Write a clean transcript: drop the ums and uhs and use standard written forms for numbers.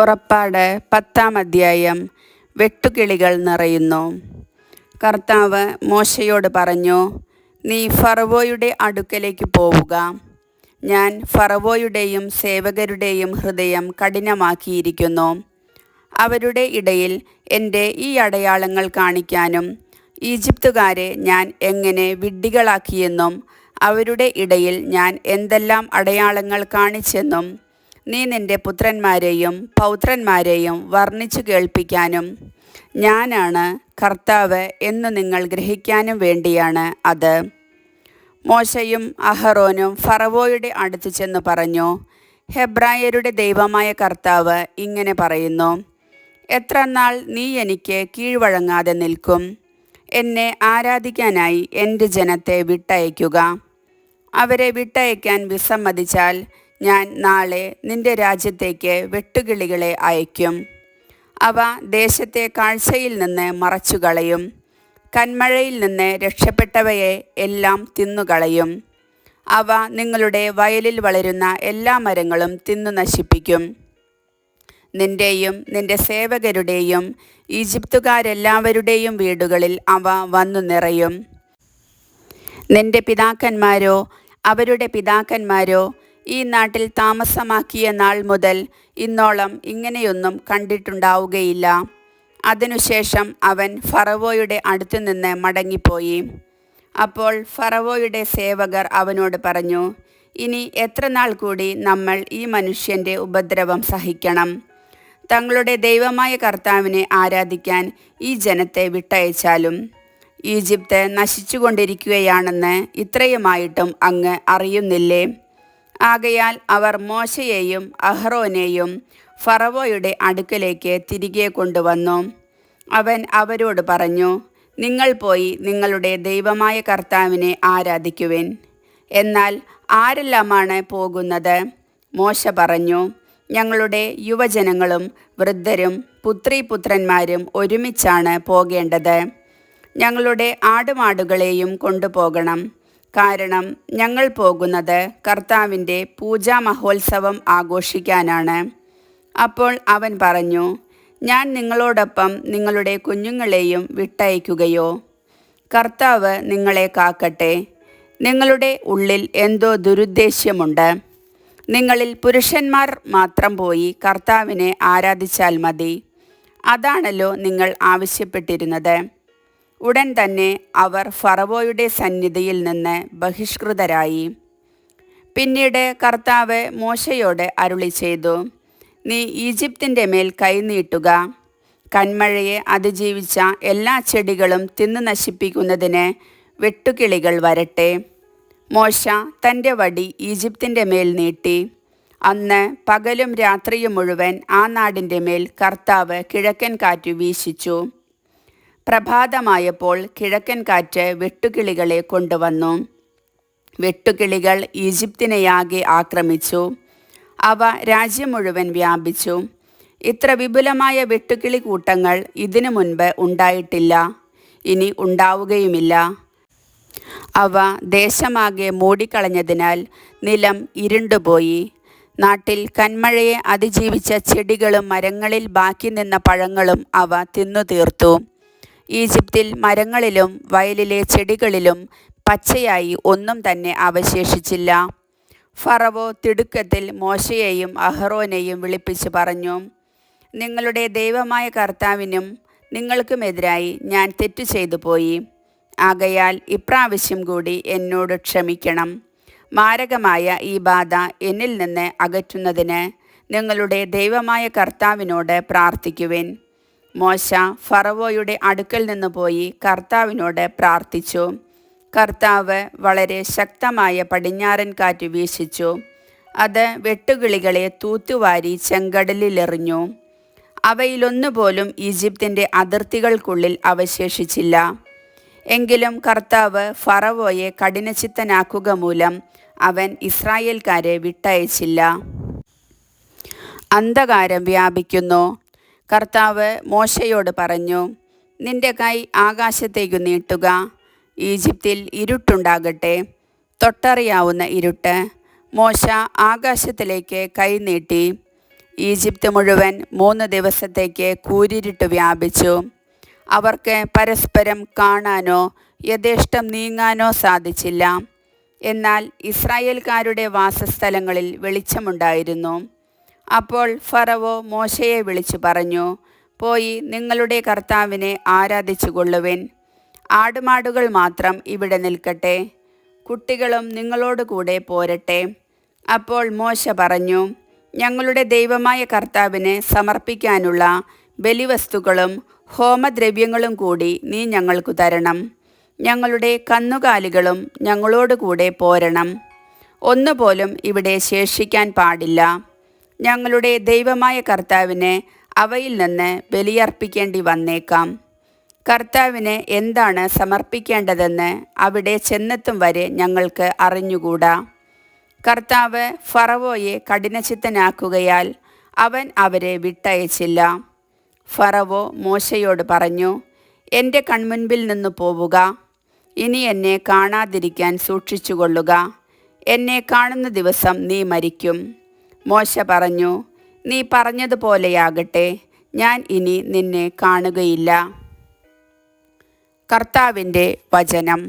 പുറപ്പാട് 10-ാം അധ്യായം. വെട്ടുകിളികൾ നിറയുന്നു. കർത്താവ് മോശയോട് പറഞ്ഞു, നീ ഫറവോയുടെ അടുക്കലേക്ക് പോവുക. ഞാൻ ഫറവോയുടെയും സേവകരുടെയും ഹൃദയം കഠിനമാക്കിയിരിക്കുന്നു. അവരുടെ ഇടയിൽ എൻ്റെ ഈ അടയാളങ്ങൾ കാണിക്കാനും ഈജിപ്തുകാരെ ഞാൻ എങ്ങനെ വിഡ്ഢികളാക്കിയെന്നും അവരുടെ ഇടയിൽ ഞാൻ എന്തെല്ലാം അടയാളങ്ങൾ കാണിച്ചെന്നും നീ നിൻ്റെ പുത്രന്മാരെയും പൗത്രന്മാരെയും വർണ്ണിച്ചു കേൾപ്പിക്കാനും ഞാനാണ് കർത്താവ് എന്നു നിങ്ങൾ ഗ്രഹിക്കാനും വേണ്ടിയാണ് അത്. മോശയും അഹറോനും ഫറവോയുടെ അടുത്ത് ചെന്ന് പറഞ്ഞു, ഹെബ്രായരുടെ ദൈവമായ കർത്താവ് ഇങ്ങനെ പറയുന്നു, എത്ര നാൾ നീ എനിക്ക് കീഴ്വഴങ്ങാതെ നിൽക്കും? എന്നെ ആരാധിക്കാനായി എൻ്റെ ജനത്തെ വിട്ടയക്കുക. അവരെ വിട്ടയക്കാൻ വിസമ്മതിച്ചാൽ ഞാൻ നാളെ നിന്റെ രാജ്യത്തേക്ക് വെട്ടുകിളികളെ അയക്കും. അവ ദേശത്തെ കാഴ്ചയിൽ നിന്ന് മറച്ചുകളയും. കന്മഴയിൽ നിന്ന് രക്ഷപ്പെട്ടവയെ എല്ലാം തിന്നുകളയും. അവ നിങ്ങളുടെ വയലിൽ വളരുന്ന എല്ലാ മരങ്ങളും തിന്നു നശിപ്പിക്കും. നിന്റെയും നിന്റെ സേവകരുടെയും ഈജിപ്തുകാരെല്ലാവരുടെയും വീടുകളിൽ അവ വന്നു നിറയും. നിന്റെ പിതാക്കന്മാരോ അവരുടെ പിതാക്കന്മാരോ ഈ നാട്ടിൽ താമസമാക്കിയ നാൾ മുതൽ ഇന്നോളം ഇങ്ങനെയൊന്നും കണ്ടിട്ടുണ്ടാവുകയില്ല. അതിനുശേഷം അവൻ ഫറവോയുടെ അടുത്തുനിന്ന് മടങ്ങിപ്പോയി. അപ്പോൾ ഫറവോയുടെ സേവകർ അവനോട് പറഞ്ഞു, ഇനി എത്ര നാൾ കൂടി നമ്മൾ ഈ മനുഷ്യൻ്റെ ഉപദ്രവം സഹിക്കണം? തങ്ങളുടെ ദൈവമായ കർത്താവിനെ ആരാധിക്കാൻ ഈ ജനത്തെ വിട്ടയച്ചാലും ഈജിപ്ത് നശിച്ചുകൊണ്ടിരിക്കുകയാണെന്ന് ഇത്രയുമായിട്ടും അങ്ങ് അറിയുന്നില്ലേ? ആകയാൽ അവർ മോശയെയും അഹ്റോനെയും ഫറവോയുടെ അടുക്കലേക്ക് തിരികെ കൊണ്ടുവന്നു. അവൻ അവരോട് പറഞ്ഞു, നിങ്ങൾ പോയി നിങ്ങളുടെ ദൈവമായ കർത്താവിനെ ആരാധിക്കുവിൻ. എന്നാൽ ആരെല്ലാമാണ് പോകുന്നത്? മോശ പറഞ്ഞു, ഞങ്ങളുടെ യുവജനങ്ങളും വൃദ്ധരും പുത്രീപുത്രന്മാരും ഒരുമിച്ചാണ് പോകേണ്ടത്. ഞങ്ങളുടെ ആടുമാടുകളെയും കൊണ്ടുപോകണം. കാരണം ഞങ്ങൾ പോകുന്നത് കർത്താവിൻ്റെ പൂജാ മഹോത്സവം ആഘോഷിക്കാനാണ്. അപ്പോൾ അവൻ പറഞ്ഞു, ഞാൻ നിങ്ങളോടൊപ്പം നിങ്ങളുടെ കുഞ്ഞുങ്ങളെയും വിട്ടയക്കുകയോ? കർത്താവ് നിങ്ങളെ കാക്കട്ടെ. നിങ്ങളുടെ ഉള്ളിൽ എന്തോ ദുരുദ്ദേശ്യമുണ്ട്. നിങ്ങളിൽ പുരുഷന്മാർ മാത്രം പോയി കർത്താവിനെ ആരാധിച്ചാൽ മതി. അതാണല്ലോ നിങ്ങൾ ആവശ്യപ്പെട്ടിരുന്നത്. ഉടൻ തന്നെ അവർ ഫറവോയുടെ സന്നിധിയിൽ നിന്ന് ബഹിഷ്കൃതരായി. പിന്നീട് കർത്താവ് മോശയോട് അരുളി ചെയ്തു, നീ ഈജിപ്തിൻ്റെ മേൽ കൈനീട്ടുക. കന്മഴയെ അതിജീവിച്ച എല്ലാ ചെടികളും തിന്നു നശിപ്പിക്കുന്നതിന് വെട്ടുകിളികൾ വരട്ടെ. മോശ തൻ്റെ വടി ഈജിപ്തിൻ്റെ മേൽ നീട്ടി. അന്ന് പകലും രാത്രിയും മുഴുവൻ ആ നാടിൻ്റെ മേൽ കർത്താവ് കിഴക്കൻ കാറ്റ് വീശിച്ചു. പ്രഭാതമായപ്പോൾ കിഴക്കൻ കാറ്റ് വെട്ടുകിളികളെ കൊണ്ടുവന്നു. വെട്ടുകിളികൾ ഈജിപ്തിനെയാകെ ആക്രമിച്ചു. അവ രാജ്യം മുഴുവൻ വ്യാപിച്ചു. ഇത്ര വിപുലമായ വെട്ടുകിളി കൂട്ടങ്ങൾ ഇതിനു മുൻപ് ഉണ്ടായിട്ടില്ല, ഇനി ഉണ്ടാവുകയുമില്ല. അവ ദേശമാകെ മൂടിക്കളഞ്ഞതിനാൽ നിലം ഇരുണ്ടുപോയി. നാട്ടിൽ കന്മഴയെ അതിജീവിച്ച ചെടികളും മരങ്ങളിൽ ബാക്കി നിന്ന പഴങ്ങളും അവ തിന്നു തീർത്തു. ഈജിപ്തിൽ മരങ്ങളിലും വയലിലെ ചെടികളിലും പച്ചയായി ഒന്നും തന്നെ അവശേഷിച്ചില്ല. ഫറവോ തിടുക്കത്തിൽ മോശയെയും അഹ്റോനെയും വിളിപ്പിച്ച് പറഞ്ഞു, നിങ്ങളുടെ ദൈവമായ കർത്താവിനും നിങ്ങൾക്കുമെതിരായി ഞാൻ തെറ്റു ചെയ്തു പോയി. ആകയാൽ ഇപ്രാവശ്യം കൂടി എന്നോട് ക്ഷമിക്കണം. മാരകമായ ഈ ബാധ എന്നിൽ നിന്ന് അകറ്റുന്നതിന് നിങ്ങളുടെ ദൈവമായ കർത്താവിനോട് പ്രാർത്ഥിക്കുവിൻ. മോശ ഫറവോയുടെ അടുക്കൽ നിന്ന് പോയി കർത്താവിനോട് പ്രാർത്ഥിച്ചു. കർത്താവ് വളരെ ശക്തമായ പടിഞ്ഞാറൻ കാറ്റ് വീശിച്ചു. അത് വെട്ടുകിളികളെ തൂത്തുവാരി ചെങ്കടലിലെറിഞ്ഞു. അവയിലൊന്നുപോലും ഈജിപ്തിൻ്റെ അതിർത്തികൾക്കുള്ളിൽ അവശേഷിച്ചില്ല. എങ്കിലും കർത്താവ് ഫറവോയെ കഠിനചിത്തനാക്കുക മൂലം അവൻ ഇസ്രായേൽക്കാരെ വിട്ടയച്ചില്ല. അന്ധകാരം വ്യാപിക്കുന്നു. കർത്താവ് മോശയോട് പറഞ്ഞു, നിന്റെ കൈ ആകാശത്തേക്കു നീട്ടുക. ഈജിപ്തിൽ ഇരുട്ടുണ്ടാകട്ടെ, തൊട്ടറിയാവുന്ന ഇരുട്ട്. മോശ ആകാശത്തിലേക്ക് കൈ നീട്ടി. ഈജിപ്ത് മുഴുവൻ 3 ദിവസത്തേക്ക് കൂരിരുട്ട് വ്യാപിച്ചു. അവർക്ക് പരസ്പരം കാണാനോ യഥേഷ്ടം നീങ്ങാനോ സാധിച്ചില്ല. എന്നാൽ ഇസ്രായേൽക്കാരുടെ വാസസ്ഥലങ്ങളിൽ വെളിച്ചമുണ്ടായിരുന്നു. അപ്പോൾ ഫറവോ മോശയെ വിളിച്ചു പറഞ്ഞു, പോയി നിങ്ങളുടെ കർത്താവിനെ ആരാധിച്ചുകൊള്ളുവിൻ. ആടുമാടുകൾ മാത്രം ഇവിടെ നിൽക്കട്ടെ, കുട്ടികളും നിങ്ങളോട് കൂടെ പോരട്ടെ. അപ്പോൾ മോശ പറഞ്ഞു, ഞങ്ങളുടെ ദൈവമായ കർത്താവിന് സമർപ്പിക്കാനുള്ള ബലിവസ്തുക്കളും ഹോമദ്രവ്യങ്ങളും കൂടി നീ ഞങ്ങൾക്കു തരണം. ഞങ്ങളുടെ കന്നുകാലികളും ഞങ്ങളോട് കൂടെ പോരണം. ഒന്നുപോലും ഇവിടെ ശേഷിക്കാൻ പാടില്ല. ഞങ്ങളുടെ ദൈവമായ കർത്താവിന് അവയിൽ നിന്ന് ബലിയർപ്പിക്കേണ്ടി വന്നേക്കാം. കർത്താവിന് എന്താണ് സമർപ്പിക്കേണ്ടതെന്ന് അവിടെ ചെന്നെത്തും വരെ ഞങ്ങൾക്ക് അറിഞ്ഞുകൂടാ. കർത്താവ് ഫറവോയെ കഠിനചിത്തനാക്കുകയാൽ അവൻ അവരെ വിട്ടയച്ചില്ല. ഫറവോ മോശയോട് പറഞ്ഞു, എൻ്റെ കൺമുൻപിൽ നിന്ന് പോവുക. ഇനി എന്നെ കാണാതിരിക്കാൻ സൂക്ഷിച്ചുകൊള്ളുക. എന്നെ കാണുന്ന ദിവസം നീ മരിക്കും. മോശ പറഞ്ഞു, നീ പറഞ്ഞതുപോലെയാകട്ടെ, ഞാൻ ഇനി നിന്നെ കാണുകയില്ല. കർത്താവിൻ്റെ വചനം.